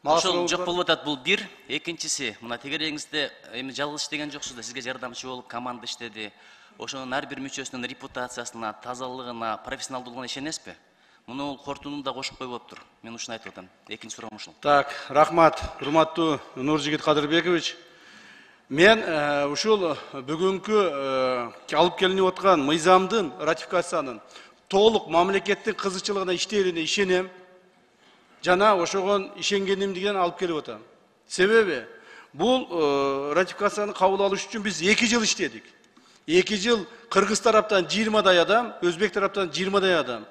Ошол жок болуп атат, бул бир. Экинчиси, мына тегереңизде эми жалгыз иштеген жоксуз да, сизге жардамчы болуп команда иштеди. Ошонун ар бир мүчөсүнүн репутациясына, тазалыгына, профессионалдуулугуна ишенесизби? Муну кортунду да кошуп койуп болуптур. Мен ушуну айтып атам. Экинчи суроом ушул. Так, рахмат, урматтуу Нуржигит Кадырбекович. Мен ушул бүгүнкү алып келинип аткан мыйзамдын ратификациянын толук мамлекеттин кызыкчылыгына иштээрине ишенем. Жана ошогон ишенгенимден алып келип атам. Себеби бул ратификацияны кабыл алыш үчүн биз 2 жыл иштедик. 2 жыл Кыргыз тараптан 20дай адам, Өзбек тараптан 20дай адам.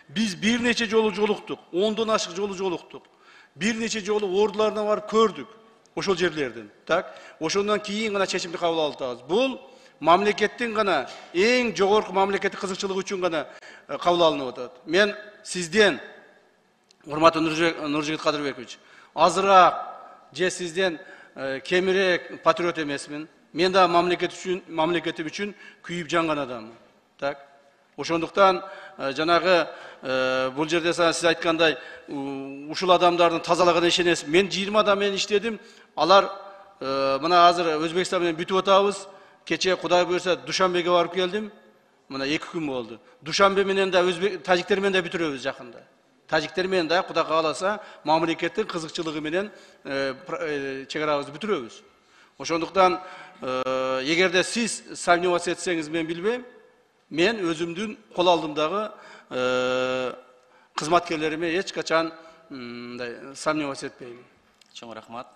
Biz bir neçe жолу жолуктук, 10'dan ашык жолу жолуктук. Bir neçe жолу ордуларына барып көрдүк. Ошол жерлерден. Так, ошондон кийин гана чечимди кабыл алдыбыз. Бул мамлекеттин гана эң жогорку мамлекеттик кызыкчылыгы үчүн гана кабыл алынып атат. Мен сизден, урматтуу Нуржигит Кадырбекович, азыраак же сизден кемирээк патриот эмесмин. Мен да мамлекетим үчүн күйүп жанган адаммын. Так. Ошондуктан жанагы бул жерде сиз айткандай ушул адамдардын тазалыгына ишенесиз. Мен 20 адам менен иштедим. Алар мына азыр Өзбекстан менен бүтүп атабыз. Кече Кудай буйрса Душанбеге барып келдим. Мына 2 күн болду. Душанбе менен да тажиктер менен да бүтүрөбүз жакында. Тажиктер менен да Кудай кааласа мамлекеттин кызыкчылыгы менен чек арабызды бүтүрөбүз. Ошондуктан эгерде сиз сомневаться этсеңиз мен билбейм. Мен өзүмдүн кол алдымдагы кызматкерлериме эч качан сомневаться этпейм. Чоң рахмат.